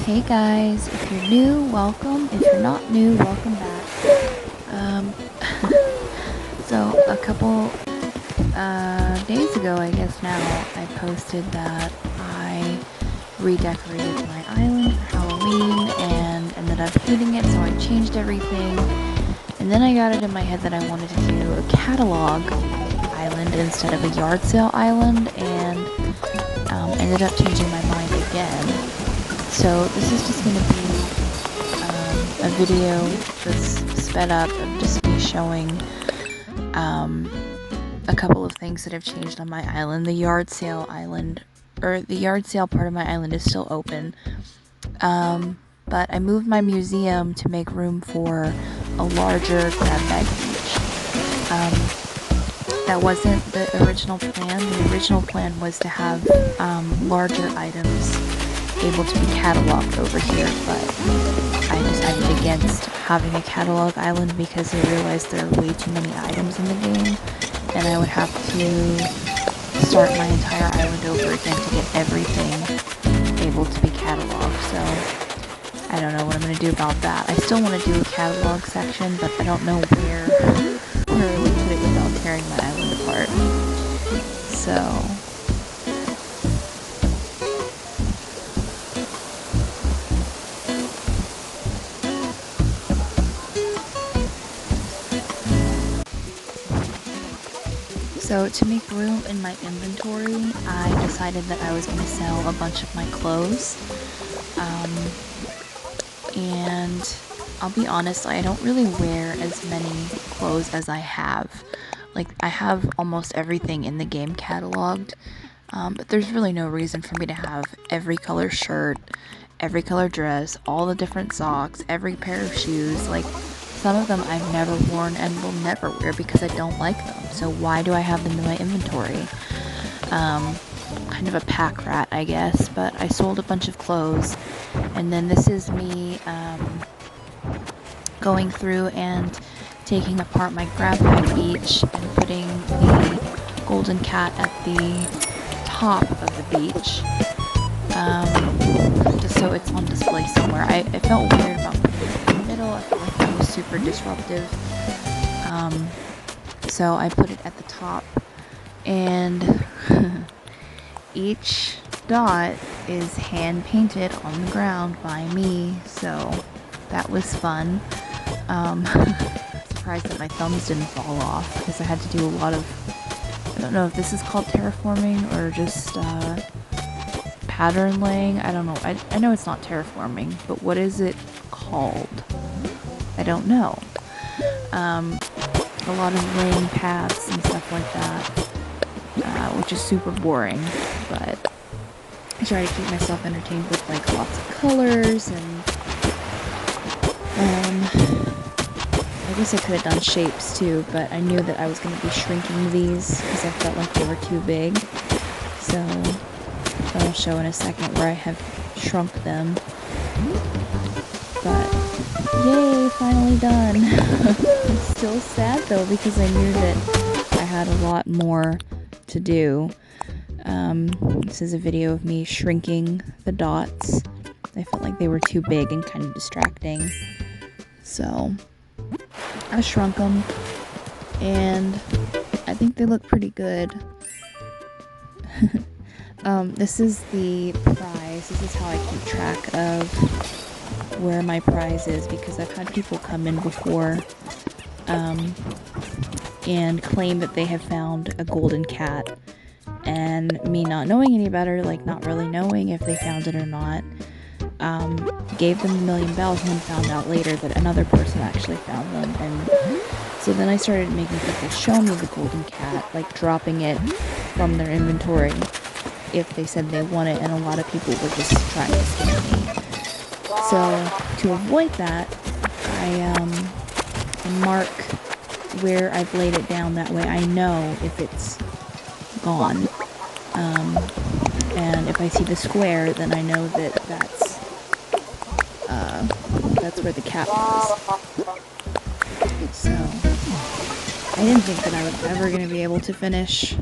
Hey guys, if you're new, welcome. If you're not new, welcome back. Um, so a couple days ago, I guess now, I posted that I redecorated my island for Halloween and ended up hating it, so I changed everything. And then I got it in my head that I wanted to do a catalog island instead of a yard sale island, and ended up changing my mind again. So this is just going to be a video just sped up of just me showing a couple of things that have changed on my island. The yard sale island, or the yard sale part of my island is still open, but I moved my museum to make room for a larger grab bag beach. That wasn't the original plan. The original plan was to have larger items able to be cataloged over here, but I decided against having a catalog island because I realized there are way too many items in the game, and I would have to start my entire island over again to get everything able to be cataloged. So I don't know what I'm going to do about that. I still want to do a catalog section, but I don't know where I would put it without tearing my island apart. So to make room in my inventory, I decided that I was going to sell a bunch of my clothes. And I'll be honest, I don't really wear as many clothes as I have. Like, I have almost everything in the game cataloged, but there's really no reason for me to have every color shirt, every color dress, all the different socks, every pair of shoes. Like, some of them I've never worn and will never wear because I don't like them. So why do I have them in my inventory? Kind of a pack rat, I guess, but I sold a bunch of clothes, and then this is me going through and taking apart my grab bag beach and putting the golden cat at the top of the beach, just so it's on display somewhere. I felt weird about putting it in the middle. I felt like that was super disruptive, so I put it at the top, and each dot is hand painted on the ground by me, so that was fun. Surprised that my thumbs didn't fall off because I had to do a lot of, I don't know if this is called terraforming or just pattern laying. I don't know. I know it's not terraforming, but what is it called? I don't know. A lot of laying paths and stuff like that, which is super boring, but I try to keep myself entertained with like lots of colors, and I guess I could have done shapes too, but I knew that I was going to be shrinking these because I felt like they were too big, so I'll show in a second where I have shrunk them. But yay, finally done. I'm still sad though because I knew that I had a lot more to do. This is a video of me shrinking the dots. I felt like they were too big and kind of distracting, so I shrunk them, and I think they look pretty good. This is the prize. This is how I keep track of where my prize is, because I've had people come in before and claim that they have found a golden cat, and me not knowing any better, like not really knowing if they found it or not, gave them a million bells, and then found out later that another person actually found them. And so then I started making people show me the golden cat, like dropping it from their inventory if they said they want it, and a lot of people were just trying to scam me. So to avoid that, I mark where I've laid it down. That way I know if it's gone. And if I see the square, then I know that that's where the cat was. So I didn't think that I was ever going to be able to finish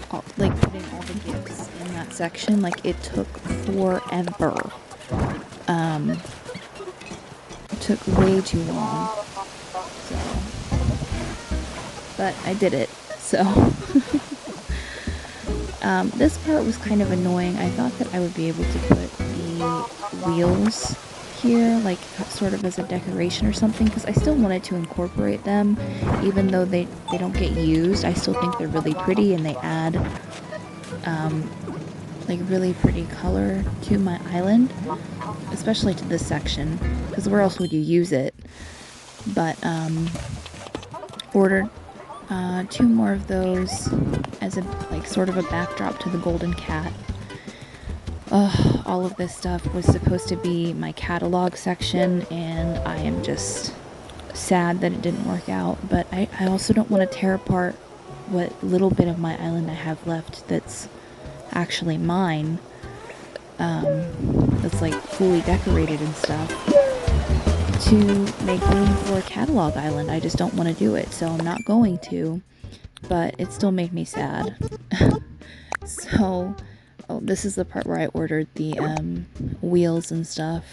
putting all the gifts in that section. Like, it took forever. took way too long. So, but I did it. So, this part was kind of annoying. I thought that I would be able to put the wheels here, like sort of as a decoration or something, because I still wanted to incorporate them, even though they don't get used. I still think they're really pretty, and they add like really pretty color to my island, especially to this section, because where else would you use it? But ordered 2 more of those as a like sort of a backdrop to the golden cat. All of this stuff was supposed to be my catalog section, and I am just sad that it didn't work out. But I also don't want to tear apart what little bit of my island I have left that's actually mine, that's like fully decorated and stuff, to make room for a catalog island. I just don't want to do it, so I'm not going to, but it still made me sad. So, oh, this is the part where I ordered the wheels and stuff.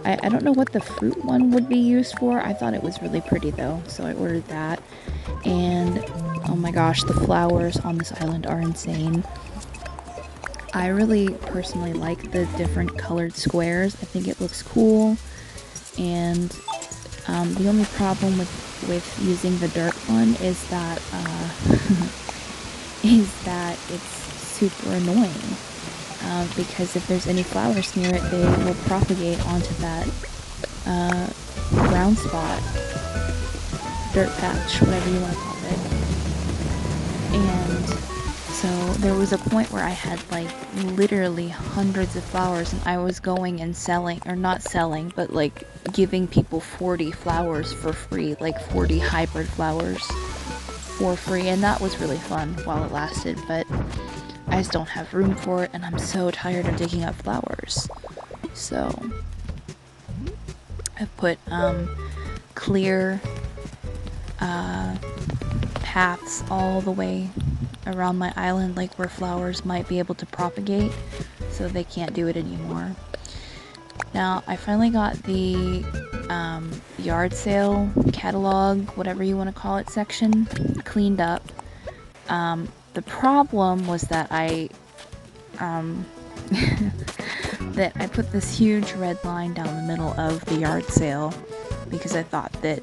I don't know what the fruit one would be used for. I thought it was really pretty though, so I ordered that. And oh my gosh, the flowers on this island are insane. I really personally like the different colored squares. I think it looks cool. And the only problem with using the dirt one is that it's super annoying. Because if there's any flowers near it, they will propagate onto that brown spot, dirt patch, whatever you want to call it. And so there was a point where I had like literally hundreds of flowers, and I was going and selling, or not selling, but like giving people 40 flowers for free, like 40 hybrid flowers for free, and that was really fun while it lasted, but I just don't have room for it, and I'm so tired of digging up flowers. So I've put clear paths all the way around my island, like where flowers might be able to propagate, so they can't do it anymore. Now I finally got the yard sale catalog, whatever you want to call it, section cleaned up. The problem was that I put this huge red line down the middle of the yard sale, because I thought that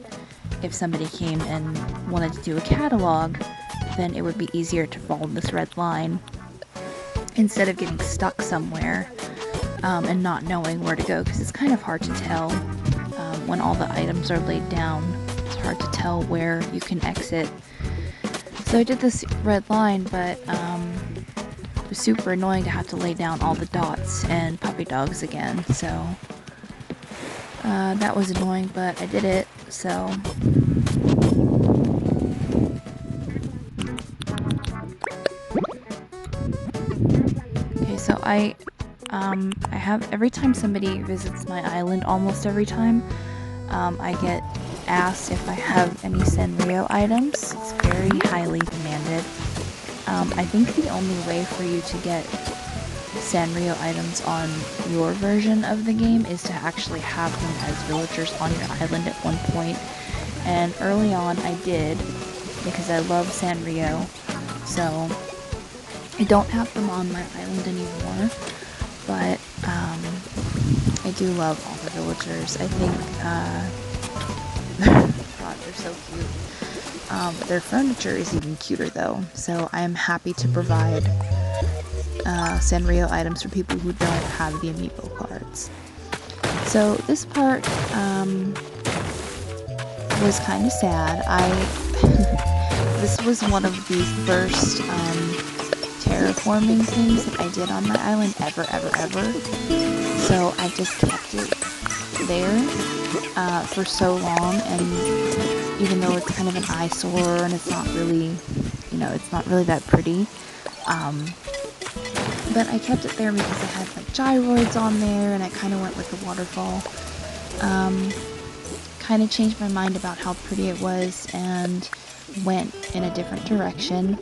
if somebody came and wanted to do a catalog, then it would be easier to follow this red line instead of getting stuck somewhere and not knowing where to go, because it's kind of hard to tell when all the items are laid down. It's hard to tell where you can exit. So I did this red line, but it was super annoying to have to lay down all the dots and puppy dogs again, so that was annoying, but I did it. So okay, so I have, every time somebody visits my island, almost every time, I get asked if I have any Sanrio items. It's very highly demanded. I think the only way for you to get Sanrio items on your version of the game is to actually have them as villagers on your island at one point. And early on I did, because I love Sanrio, so I don't have them on my island anymore, but I do love all the villagers. I think God, they're so cute. Their furniture is even cuter though, so I am happy to provide Sanrio items for people who don't have the amiibo cards. So this part was kind of sad. This was one of the first terraforming things that I did on my island ever. So I just kept it there for so long, and even though it's kind of an eyesore and it's not really, it's not really that pretty, but I kept it there because I had like gyroids on there, and I kind of went with the waterfall. Kind of changed my mind about how pretty it was and went in a different direction,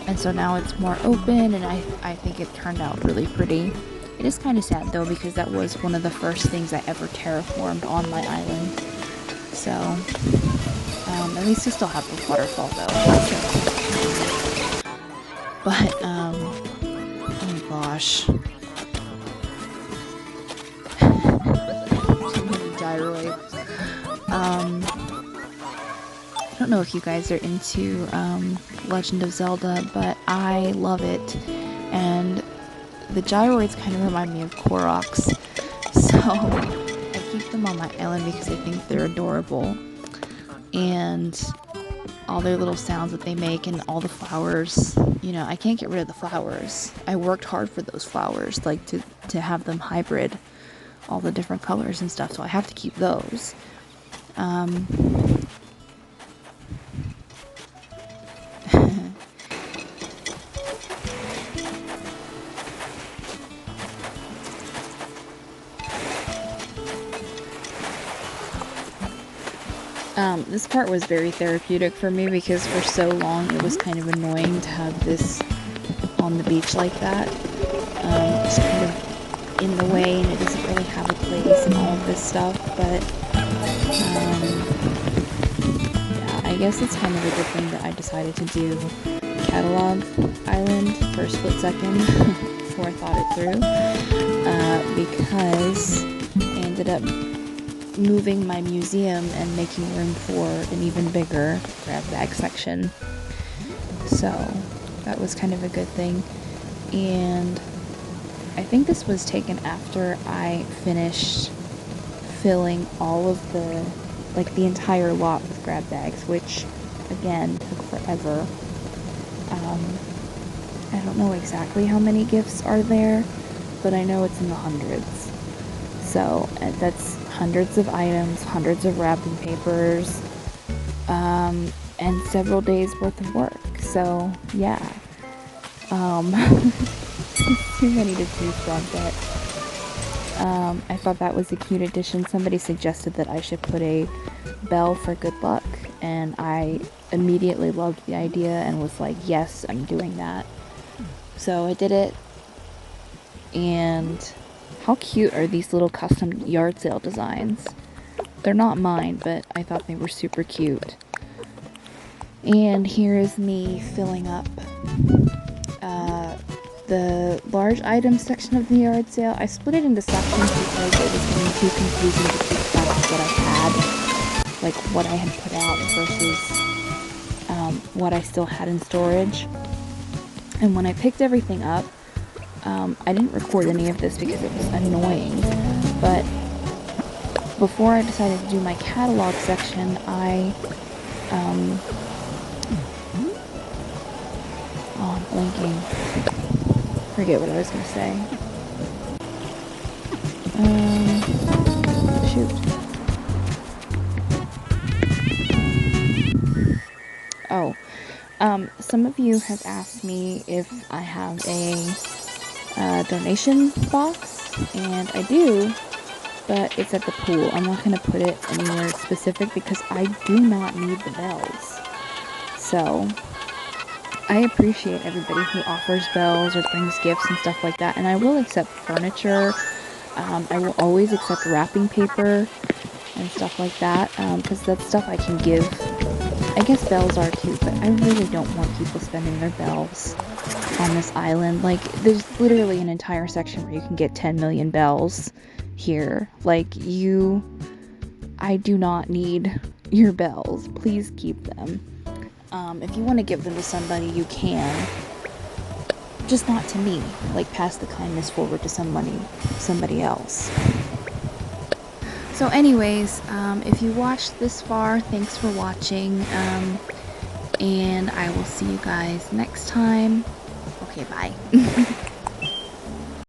and so now it's more open, and I think it turned out really pretty. It is kind of sad though, because that was one of the first things I ever terraformed on my island. So, at least I still have the waterfall though. But, oh my gosh. Too many gyroids. I don't know if you guys are into Legend of Zelda, but I love it, and the gyroids kind of remind me of Koroks, so I keep them on my island because I think they're adorable, and all their little sounds that they make and all the flowers, you know, I can't get rid of the flowers. I worked hard for those flowers, like to have them hybrid, all the different colors and stuff, so I have to keep those. This part was very therapeutic for me because for so long it was kind of annoying to have this on the beach like that. It's kind of in the way and it doesn't really have a place and all of this stuff, but yeah, I guess it's kind of a good thing that I decided to do Catalog Island for a split second before I thought it through, because I ended up moving my museum and making room for an even bigger grab bag section. So that was kind of a good thing. And I think this was taken after I finished filling all of the entire lot with grab bags, which again took forever. I don't know exactly how many gifts are there, but I know it's in the hundreds. So that's hundreds of items, hundreds of wrapping papers, and several days worth of work. So yeah, too many to choose from, but I thought that was a cute addition. Somebody suggested that I should put a bell for good luck, and I immediately loved the idea and was like, yes, I'm doing that. So I did it, and how cute are these little custom yard sale designs? They're not mine, but I thought they were super cute. And here is me filling up the large items section of the yard sale. I split it into sections because it was getting too confusing to keep track of what I had, like what I had put out versus what I still had in storage. And when I picked everything up, I didn't record any of this because it was annoying, but before I decided to do my catalog section, I'm blanking. Forget what I was gonna say. Shoot. Oh, some of you have asked me if I have a donation box, and I do, but it's at the pool. I'm not going to put it anywhere specific because I do not need the bells. So I appreciate everybody who offers bells or brings gifts and stuff like that, and I will accept furniture. I will always accept wrapping paper and stuff like that, because that's stuff I can give. I guess bells are cute, but I really don't want people spending their bells on this island. Like, there's literally an entire section where you can get 10 million bells here. Like, I do not need your bells. Please keep them. If you want to give them to somebody, you can. Just not to me. Like, pass the kindness forward to somebody else. So anyways, if you watched this far, thanks for watching, and I will see you guys next time. Okay, bye.